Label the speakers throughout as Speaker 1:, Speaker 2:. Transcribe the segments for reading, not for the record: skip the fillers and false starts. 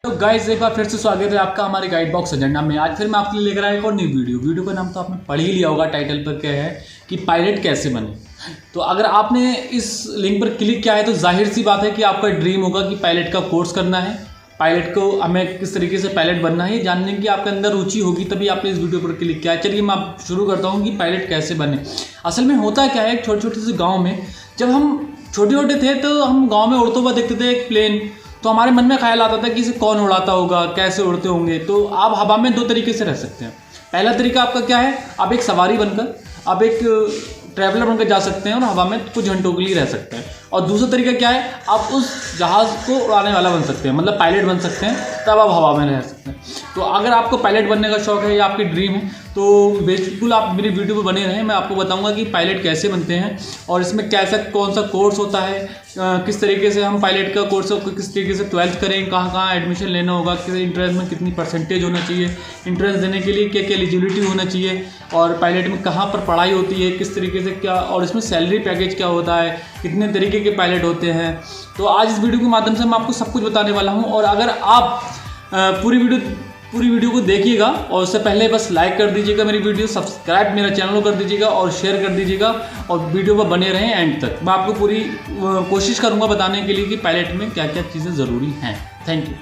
Speaker 1: तो गाइस एक बार फिर से स्वागत है आपका हमारे गाइड बॉक्स एजेंडा में। आज फिर मैं आपके लिए लेकर आया एक और न्यू वीडियो का नाम तो आपने पढ़ ही लिया होगा, टाइटल पर क्या है कि पायलट कैसे बने। तो अगर आपने इस लिंक पर क्लिक किया है तो जाहिर सी बात है कि आपका ड्रीम होगा कि पायलट का कोर्स करना है, पायलट को हमें किस तरीके से पायलट बनना है जानने की आपके अंदर रुचि होगी, तभी आपने इस वीडियो पर क्लिक किया है। चलिए मैं आप शुरू करता हूँ कि पायलट कैसे बने। असल में होता क्या है, छोटे छोटे से गाँव में जब हम छोटे छोटे थे तो हम गाँव में उड़ता हुआ देखते थे एक प्लेन, तो हमारे मन में ख्याल आता था कि इसे कौन उड़ाता होगा, कैसे उड़ते होंगे। तो आप हवा में दो तरीके से रह सकते हैं। पहला तरीका आपका क्या है, आप एक सवारी बनकर, आप एक ट्रैवलर बनकर जा सकते हैं और हवा में कुछ घंटों के लिए रह सकते हैं। और दूसरा तरीका क्या है, आप उस जहाज़ को उड़ाने वाला बन सकते हैं, मतलब पायलट बन सकते हैं, तब आप हवा में रह सकते हैं। तो अगर आपको पायलट बनने का शौक़ है या आपकी ड्रीम है तो बिल्कुल आप मेरी वीडियो पर बने रहें। मैं आपको बताऊंगा कि पायलट कैसे बनते हैं और इसमें कैसा कौन सा कोर्स होता है, किस तरीके से हम पायलट का कोर्स किस तरीके से 12th करें, कहाँ कहाँ एडमिशन लेना होगा, किस इंट्रेंस में कितनी परसेंटेज होना चाहिए, इंट्रेंस देने के लिए क्या क्या एलिजिबिलिटी होना चाहिए, और पायलट में कहाँ पर पढ़ाई होती है, किस तरीके से क्या, और इसमें सैलरी पैकेज क्या होता है, कितने तरीके के पायलट होते हैं। तो आज इस वीडियो के माध्यम से मैं आपको सब कुछ बताने वाला हूँ। और अगर आप पूरी वीडियो को देखिएगा और उससे पहले बस लाइक कर दीजिएगा मेरी वीडियो, सब्सक्राइब मेरा चैनल कर दीजिएगा और शेयर कर दीजिएगा और वीडियो पर बने रहें एंड तक। मैं आपको पूरी कोशिश करूंगा बताने के लिए कि पायलट में क्या क्या चीज़ें ज़रूरी हैं। Thank you.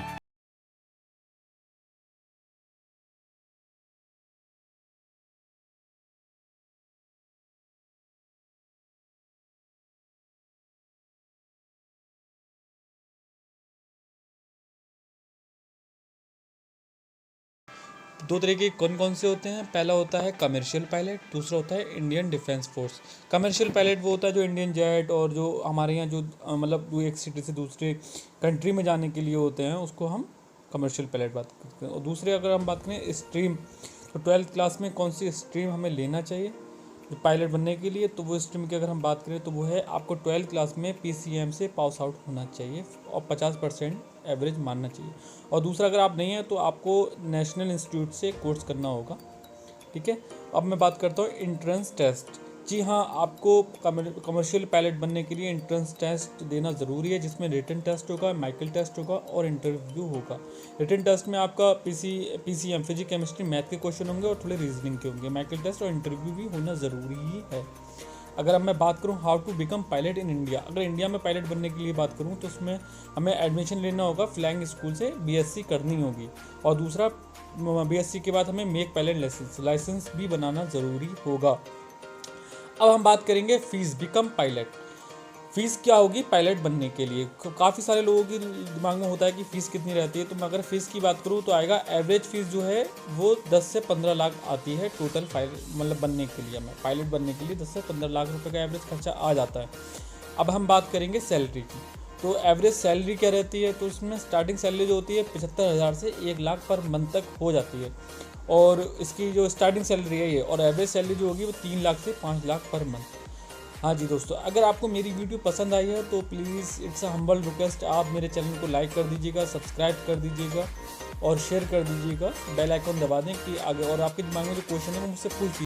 Speaker 2: दो तरीके कौन कौन से होते हैं। पहला होता है कमर्शियल पायलट, दूसरा होता है Indian defence force. Commercial pilot वो होता है जो इंडियन जेट और जो हमारे यहाँ जो मतलब एक सिटी से दूसरे कंट्री में जाने के लिए होते हैं, उसको हम कमर्शियल पायलट बात करते हैं। और दूसरे अगर हम बात करें स्ट्रीम, तो 12th क्लास में कौन सी स्ट्रीम हमें लेना चाहिए पायलट बनने के लिए, तो वो स्ट्रीम की अगर हम बात करें तो वो है आपको 12th क्लास में PCM से पास आउट होना चाहिए और 50% एवरेज मानना चाहिए। और दूसरा अगर आप नहीं हैं तो आपको नेशनल इंस्टीट्यूट से कोर्स करना होगा। ठीक है, अब मैं बात करता हूँ इंट्रेंस टेस्ट। जी हाँ, आपको कमर्शियल पायलट बनने के लिए इंट्रेंस टेस्ट देना ज़रूरी है, जिसमें रिटन टेस्ट होगा, माइकल टेस्ट होगा और इंटरव्यू होगा। रिटन टेस्ट में आपका PCM फिजिक्स केमिस्ट्री मैथ के क्वेश्चन होंगे और थोड़े रीजनिंग के होंगे। माइकल टेस्ट और इंटरव्यू भी होना ज़रूरी ही है। अगर अब मैं बात करूं how to become pilot in India, अगर इंडिया में पायलट बनने के लिए बात करूं तो उसमें हमें एडमिशन लेना होगा फ्लाइंग स्कूल से, BSc करनी होगी। और दूसरा BSc के बाद हमें मेक पायलट लाइसेंस भी बनाना ज़रूरी होगा। अब हम बात करेंगे फीस, बिकम पायलट। फ़ीस क्या होगी पायलट बनने के लिए। काफ़ी सारे लोगों के दिमाग में होता है कि फ़ीस कितनी रहती है, तो मैं अगर फ़ीस की बात करूँ तो आएगा एवरेज फ़ीस जो है वो 10 से 15 लाख आती है टोटल मतलब बनने के लिए। हमें पायलट बनने के लिए 10 से 15 लाख रुपए का एवरेज खर्चा आ जाता है। अब हम बात करेंगे सैलरी की, तो एवरेज सैलरी क्या रहती है, तो उसमें स्टार्टिंग सैलरी जो होती है 75,000 से 1 लाख पर मंथ तक हो जाती है। और इसकी जो स्टार्टिंग सैलरी है ये, और एवरेज सैलरी जो होगी वो 3 लाख से 5 लाख पर मंथ। हाँ जी दोस्तों, अगर आपको मेरी वीडियो पसंद आई है तो please it's a humble request, आप मेरे चैनल को लाइक कर दीजिएगा, सब्सक्राइब कर दीजिएगा और शेयर कर दीजिएगा, बेल आइकन दबा दें कि आगे और आपके दिमाग में जो क्वेश्चन है वो मुझसे पूछ